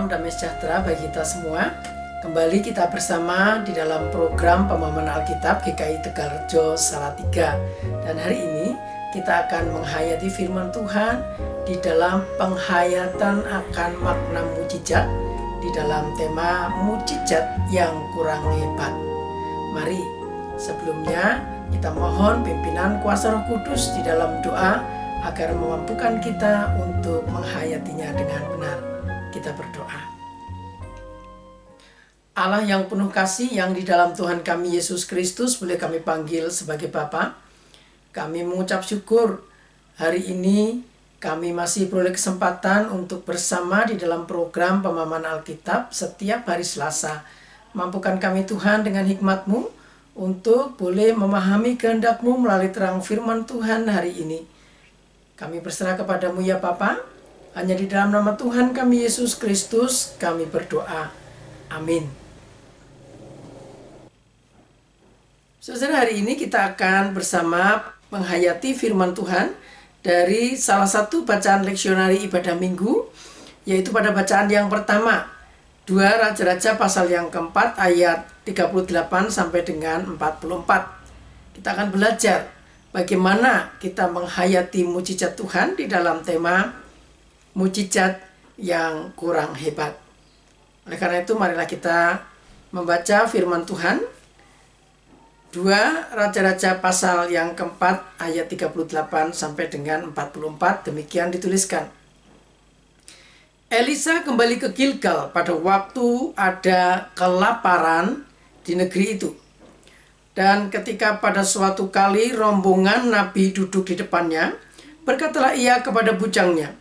Salam damai sejahtera bagi kita semua. Kembali kita bersama di dalam program Pemahaman Alkitab GKI Tegalrejo Salatiga. Dan hari ini kita akan menghayati firman Tuhan di dalam penghayatan akan makna mujizat di dalam tema mujizat yang kurang hebat. Mari sebelumnya kita mohon pimpinan kuasa Roh Kudus di dalam doa agar memampukan kita untuk menghayatinya dengan benar. Kita berdoa. Allah yang penuh kasih, yang di dalam Tuhan kami Yesus Kristus boleh kami panggil sebagai Bapa, kami mengucap syukur hari ini kami masih beroleh kesempatan untuk bersama di dalam program Pemahaman Alkitab setiap hari Selasa. Mampukan kami Tuhan dengan hikmat-Mu untuk boleh memahami kehendak-Mu melalui terang firman Tuhan hari ini. Kami berserah kepadamu ya Bapa. Hanya di dalam nama Tuhan kami Yesus Kristus kami berdoa. Amin. Saudara, hari ini kita akan bersama menghayati firman Tuhan dari salah satu bacaan leksionari ibadah minggu, yaitu pada bacaan yang pertama, 2 Raja-Raja pasal yang keempat ayat 38 sampai dengan 44. Kita akan belajar bagaimana kita menghayati mujizat Tuhan di dalam tema mujizat yang kurang hebat. Oleh karena itu marilah kita membaca firman Tuhan 2 Raja-Raja pasal yang keempat ayat 38 sampai dengan 44. Demikian dituliskan. Elisa kembali ke Gilgal pada waktu ada kelaparan di negeri itu. Dan ketika pada suatu kali rombongan nabi duduk di depannya, berkatalah ia kepada bujangnya,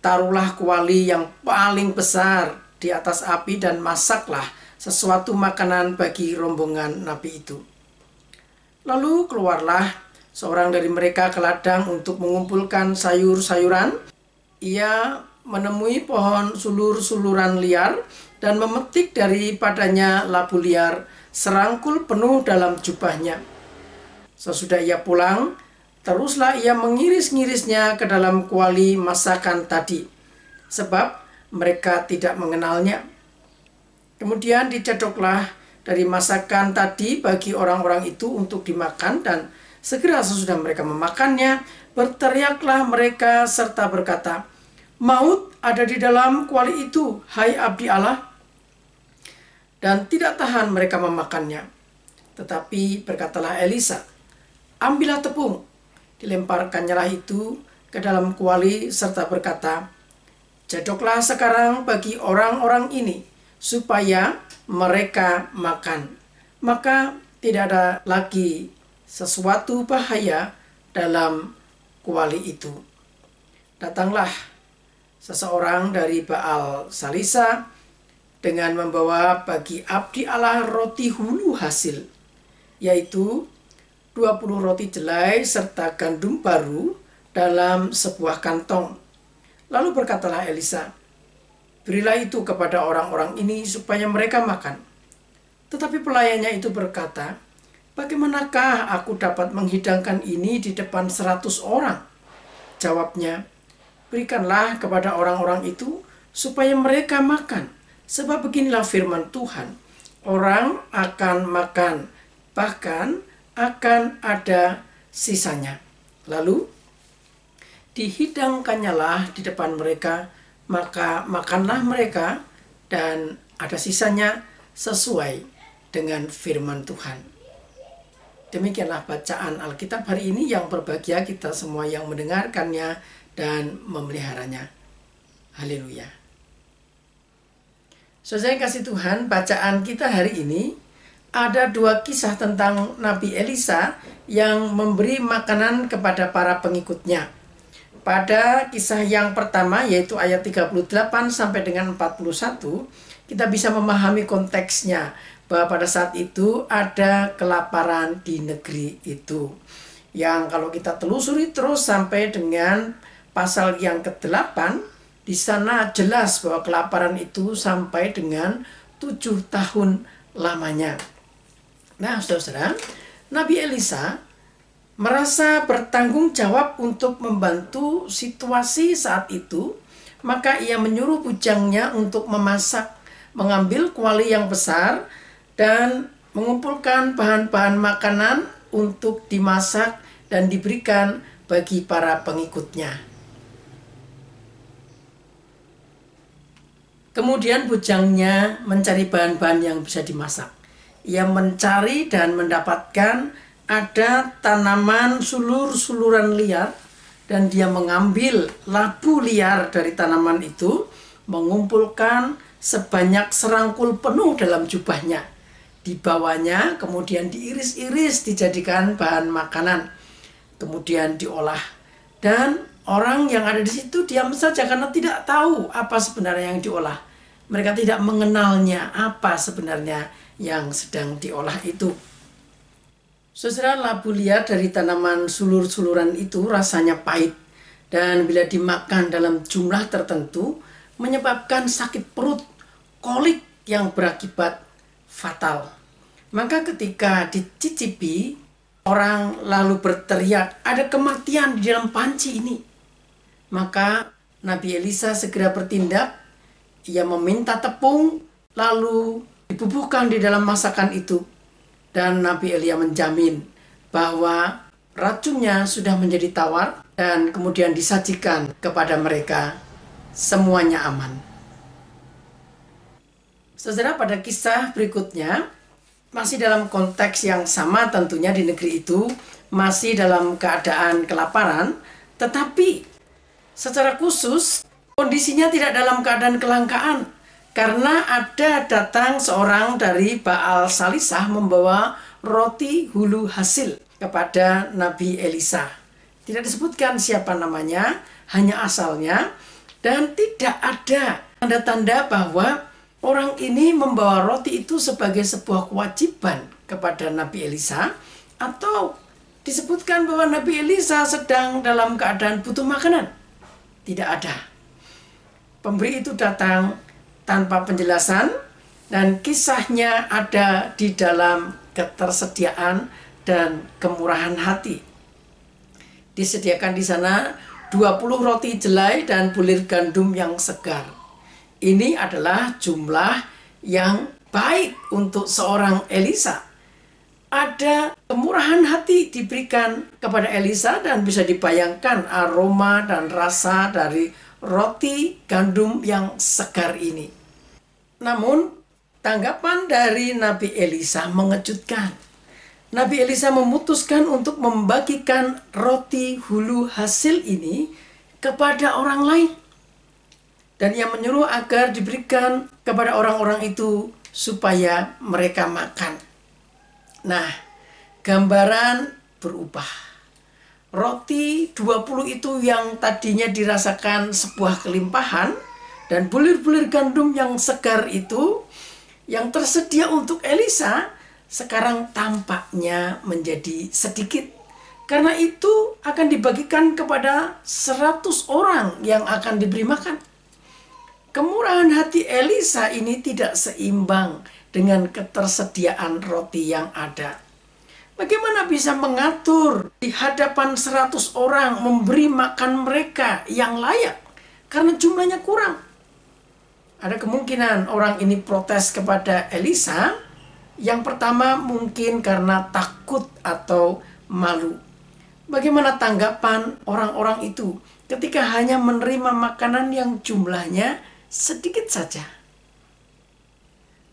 "Taruhlah kuali yang paling besar di atas api dan masaklah sesuatu makanan bagi rombongan nabi itu." Lalu keluarlah seorang dari mereka ke ladang untuk mengumpulkan sayur-sayuran. Ia menemui pohon sulur-suluran liar dan memetik daripadanya labu liar serangkul penuh dalam jubahnya. Sesudah ia pulang, teruslah ia mengiris-ngirisnya ke dalam kuali masakan tadi, sebab mereka tidak mengenalnya. Kemudian dicedoklah dari masakan tadi bagi orang-orang itu untuk dimakan, dan segera sesudah mereka memakannya, berteriaklah mereka serta berkata, "Maut ada di dalam kuali itu, hai abdi Allah." Dan tidak tahan mereka memakannya. Tetapi berkatalah Elisa, "Ambillah tepung." Dilemparkannyalah itu ke dalam kuali serta berkata, "Cedoklah sekarang bagi orang-orang ini, supaya mereka makan." Maka tidak ada lagi sesuatu bahaya dalam kuali itu. Datanglah seseorang dari Baal Salisa dengan membawa bagi abdi Allah roti hulu hasil, yaitu 20 roti jelai serta gandum baru dalam sebuah kantong. Lalu berkatalah Elisa, "Berilah itu kepada orang-orang ini supaya mereka makan." Tetapi pelayannya itu berkata, "Bagaimanakah aku dapat menghidangkan ini di depan 100 orang?" Jawabnya, "Berikanlah kepada orang-orang itu supaya mereka makan. Sebab beginilah firman Tuhan, orang akan makan, bahkan akan ada sisanya. Lalu dihidangkannyalah di depan mereka, maka makanlah mereka, dan ada sisanya sesuai dengan firman Tuhan." Demikianlah bacaan Alkitab hari ini yang berbahagia kita semua yang mendengarkannya dan memeliharanya. Haleluya. Saudara yang kasih Tuhan, bacaan kita hari ini ada 2 kisah tentang Nabi Elisa yang memberi makanan kepada para pengikutnya. Pada kisah yang pertama, yaitu ayat 38 sampai dengan 41, kita bisa memahami konteksnya, bahwa pada saat itu ada kelaparan di negeri itu. Yang kalau kita telusuri terus sampai dengan pasal yang ke-8, di sana jelas bahwa kelaparan itu sampai dengan 7 tahun lamanya. Nah, saudara, Nabi Elisa merasa bertanggung jawab untuk membantu situasi saat itu Maka ia menyuruh bujangnya untuk memasak, mengambil kuali yang besar dan mengumpulkan bahan-bahan makanan untuk dimasak dan diberikan bagi para pengikutnya. Kemudian bujangnya mencari bahan-bahan yang bisa dimasak. Ia mencari dan mendapatkan ada tanaman sulur-suluran liar, dan dia mengambil labu liar dari tanaman itu, mengumpulkan sebanyak serangkul penuh dalam jubahnya. Dibawanya, kemudian diiris-iris dijadikan bahan makanan, kemudian diolah. Dan orang yang ada di situ diam saja karena tidak tahu apa sebenarnya yang diolah. Mereka tidak mengenalnya apa sebenarnya yang sedang diolah itu. Saudara, labu liar dari tanaman sulur-suluran itu rasanya pahit, dan bila dimakan dalam jumlah tertentu menyebabkan sakit perut, kolik yang berakibat fatal. Maka ketika dicicipi, orang lalu berteriak, "Ada kematian di dalam panci ini." Maka Nabi Elisa segera bertindak. Ia meminta tepung, lalu dibubuhkan di dalam masakan itu. Dan Nabi Elia menjamin bahwa racunnya sudah menjadi tawar dan kemudian disajikan kepada mereka. Semuanya aman. Saudara, pada kisah berikutnya, masih dalam konteks yang sama tentunya di negeri itu, masih dalam keadaan kelaparan, tetapi secara khusus kondisinya tidak dalam keadaan kelangkaan, karena ada datang seorang dari Baal Salisah membawa roti hulu hasil kepada Nabi Elisa. Tidak disebutkan siapa namanya, hanya asalnya, dan tidak ada tanda-tanda bahwa orang ini membawa roti itu sebagai sebuah kewajiban kepada Nabi Elisa, atau disebutkan bahwa Nabi Elisa sedang dalam keadaan butuh makanan. Tidak ada. Pemberi itu datang tanpa penjelasan, dan kisahnya ada di dalam ketersediaan dan kemurahan hati. Disediakan di sana 20 roti jelai dan bulir gandum yang segar. Ini adalah jumlah yang baik untuk seorang Elisa. Ada kemurahan hati diberikan kepada Elisa, dan bisa dibayangkan aroma dan rasa dari roti gandum yang segar ini. Namun, tanggapan dari Nabi Elisa mengejutkan. Nabi Elisa memutuskan untuk membagikan roti hulu hasil ini kepada orang lain. Dan ia menyuruh agar diberikan kepada orang-orang itu supaya mereka makan. Nah, gambaran berubah. Roti 20 itu yang tadinya dirasakan sebuah kelimpahan, dan bulir-bulir gandum yang segar itu yang tersedia untuk Elisa, sekarang tampaknya menjadi sedikit. Karena itu akan dibagikan kepada 100 orang yang akan diberi makan. Kemurahan hati Elisa ini tidak seimbang dengan ketersediaan roti yang ada. Bagaimana bisa mengatur di hadapan 100 orang memberi makan mereka yang layak karena jumlahnya kurang? Ada kemungkinan orang ini protes kepada Elisa. Yang pertama mungkin karena takut atau malu. Bagaimana tanggapan orang-orang itu ketika hanya menerima makanan yang jumlahnya sedikit saja?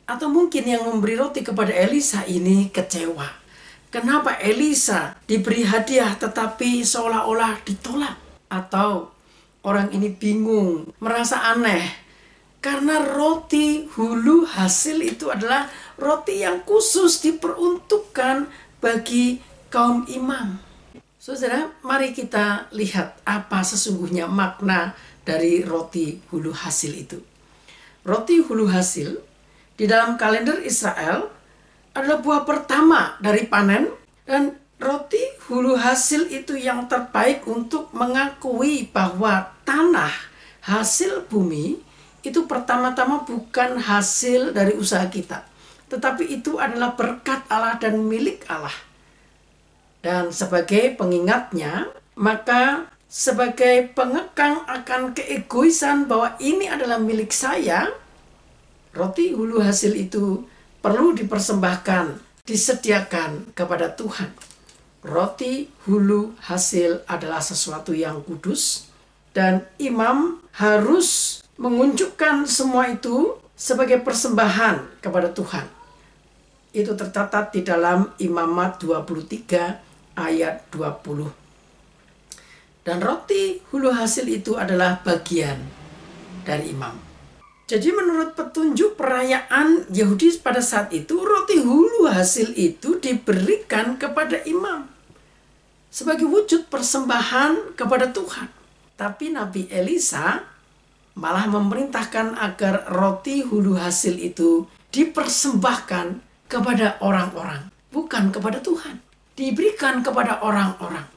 Atau mungkin yang memberi roti kepada Elisa ini kecewa. Kenapa Elisa diberi hadiah tetapi seolah-olah ditolak? Atau orang ini bingung, merasa aneh, karena roti hulu hasil itu adalah roti yang khusus diperuntukkan bagi kaum imam. Saudara, mari kita lihat apa sesungguhnya makna dari roti hulu hasil itu. Roti hulu hasil di dalam kalender Israel adalah buah pertama dari panen, dan roti hulu hasil itu yang terbaik untuk mengakui bahwa tanah hasil bumi itu pertama-tama bukan hasil dari usaha kita, tetapi itu adalah berkat Allah dan milik Allah. Dan sebagai pengingatnya, maka sebagai pengekang akan keegoisan bahwa ini adalah milik saya, roti hulu hasil itu perlu dipersembahkan, disediakan kepada Tuhan. Roti hulu hasil adalah sesuatu yang kudus, dan imam harus mengunjukkan semua itu sebagai persembahan kepada Tuhan. Itu tercatat di dalam Imamat 23 ayat 20. Dan roti hulu hasil itu adalah bagian dari imam. Jadi menurut petunjuk perayaan Yahudi pada saat itu, roti hulu hasil itu diberikan kepada imam sebagai wujud persembahan kepada Tuhan. Tapi Nabi Elisa malah memerintahkan agar roti hulu hasil itu dipersembahkan kepada orang-orang, bukan kepada Tuhan. Diberikan kepada orang-orang.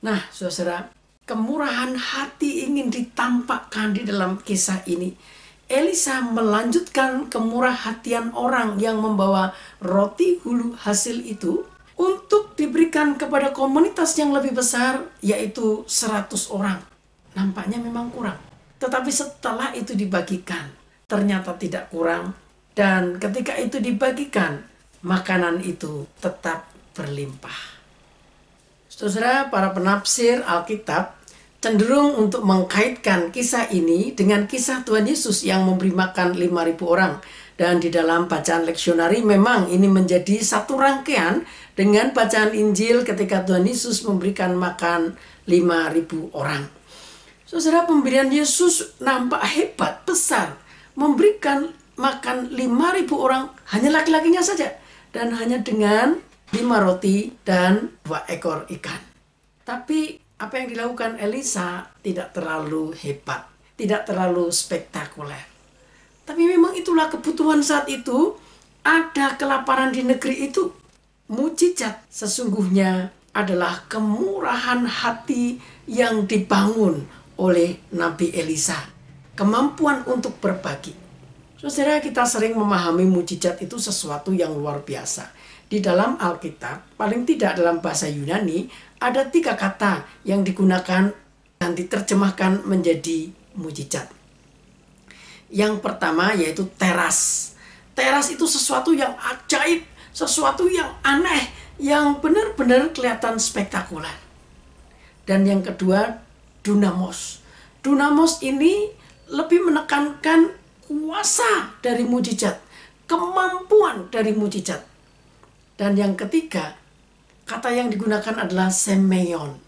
Nah, saudara, kemurahan hati ingin ditampakkan di dalam kisah ini. Elisa melanjutkan kemurahhatian orang yang membawa roti hulu hasil itu untuk diberikan kepada komunitas yang lebih besar, yaitu 100 orang. Nampaknya memang kurang. Tetapi setelah itu dibagikan, ternyata tidak kurang. Dan ketika itu dibagikan, makanan itu tetap berlimpah. Saudara, para penafsir Alkitab cenderung untuk mengkaitkan kisah ini dengan kisah Tuhan Yesus yang memberi makan 5.000 orang. Dan di dalam bacaan leksionari memang ini menjadi satu rangkaian dengan bacaan Injil ketika Tuhan Yesus memberikan makan 5.000 orang. Saudara, pemberian Yesus nampak hebat, besar. Memberikan makan 5.000 orang, hanya laki-lakinya saja. Dan hanya dengan 5 roti dan 2 ekor ikan. Tapi apa yang dilakukan Elisa tidak terlalu hebat, tidak terlalu spektakuler. Tapi memang itulah kebutuhan saat itu. Ada kelaparan di negeri itu. Mujizat sesungguhnya adalah kemurahan hati yang dibangun oleh Nabi Elisa. Kemampuan untuk berbagi. Saudara, kita sering memahami mujizat itu sesuatu yang luar biasa. Di dalam Alkitab, paling tidak dalam bahasa Yunani, ada 3 kata yang digunakan dan diterjemahkan menjadi mujizat. Yang pertama yaitu teras. Teras itu sesuatu yang ajaib, sesuatu yang aneh, yang benar-benar kelihatan spektakuler. Dan yang kedua, dunamos. Dunamos ini lebih menekankan kuasa dari mujizat, kemampuan dari mujizat. Dan yang ketiga, kata yang digunakan adalah semeion.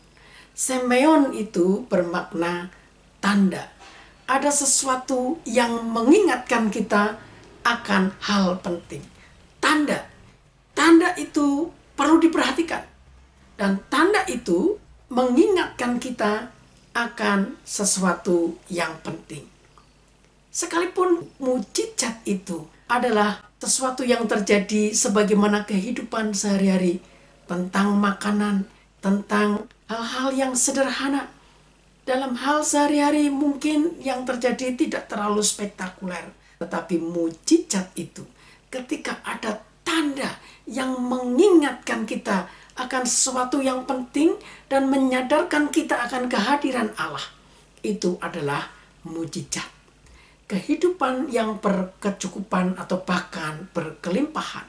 Semeion itu bermakna tanda. Ada sesuatu yang mengingatkan kita akan hal penting. Tanda. Tanda itu perlu diperhatikan. Dan tanda itu mengingatkan kita akan sesuatu yang penting. Sekalipun mujizat itu adalah sesuatu yang terjadi sebagaimana kehidupan sehari-hari, tentang makanan, tentang hal-hal yang sederhana. Dalam hal sehari-hari mungkin yang terjadi tidak terlalu spektakuler. Tetapi mujizat itu ketika ada tanda yang mengingatkan kita akan sesuatu yang penting dan menyadarkan kita akan kehadiran Allah. Itu adalah mujizat. Kehidupan yang berkecukupan atau bahkan berkelimpahan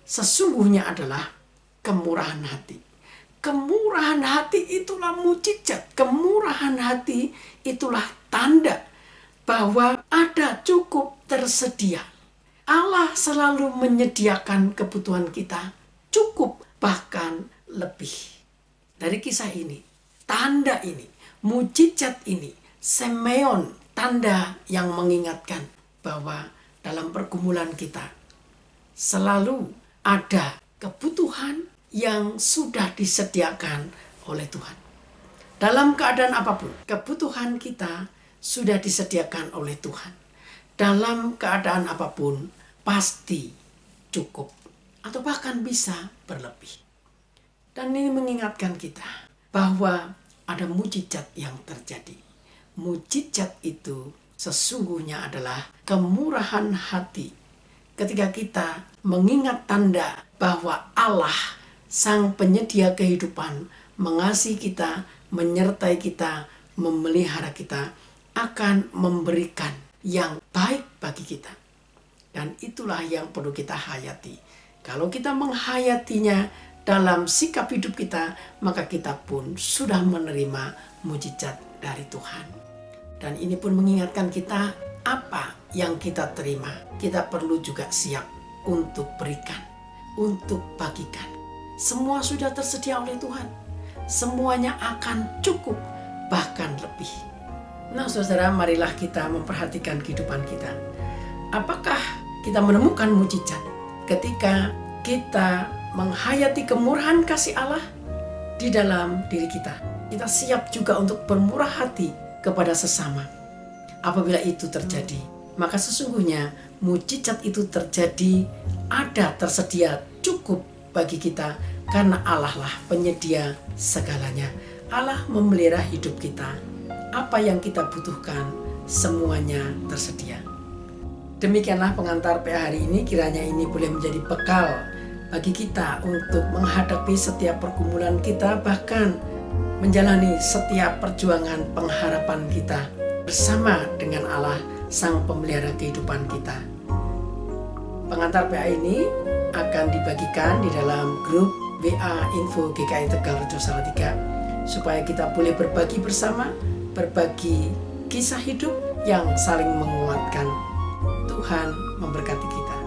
sesungguhnya adalah kemurahan hati. Kemurahan hati itulah mujizat. Kemurahan hati itulah tanda bahwa ada cukup tersedia. Allah selalu menyediakan kebutuhan kita cukup bahkan lebih. Dari kisah ini, tanda ini, mujizat ini, semeion, tanda yang mengingatkan bahwa dalam pergumulan kita selalu ada kebutuhan yang sudah disediakan oleh Tuhan. Dalam keadaan apapun, kebutuhan kita sudah disediakan oleh Tuhan. Dalam keadaan apapun, pasti cukup atau bahkan bisa berlebih. Dan ini mengingatkan kita bahwa ada mujizat yang terjadi. Mujizat itu sesungguhnya adalah kemurahan hati. Ketika kita mengingat tanda bahwa Allah Sang penyedia kehidupan mengasihi kita menyertai kita, memelihara kita, akan memberikan yang baik bagi kita. Dan itulah yang perlu kita hayati. Kalau kita menghayatinya dalam sikap hidup kita, maka kita pun sudah menerima mujizat dari Tuhan. Dan ini pun mengingatkan kita, apa yang kita terima, kita perlu juga siap untuk berikan, untuk bagikan. Semua sudah tersedia oleh Tuhan. Semuanya akan cukup, bahkan lebih. Nah saudara, marilah kita memperhatikan kehidupan kita. Apakah kita menemukan mujizat ketika kita menghayati kemurahan kasih Allah di dalam diri kita? Kita siap juga untuk bermurah hati kepada sesama. Apabila itu terjadi, maka sesungguhnya mujizat itu terjadi, ada, tersedia, cukup bagi kita, karena Allah lah penyedia segalanya. Allah memelihara hidup kita. Apa yang kita butuhkan, semuanya tersedia. Demikianlah pengantar PA hari ini. Kiranya ini boleh menjadi bekal bagi kita untuk menghadapi setiap pergumulan kita, bahkan menjalani setiap perjuangan pengharapan kita bersama dengan Allah, Sang Pemelihara kehidupan kita. Pengantar PA ini akan dibagikan di dalam grup WA Info GKI Tegal Rejo Salatiga, supaya kita boleh berbagi bersama, berbagi kisah hidup yang saling menguatkan. Tuhan memberkati kita.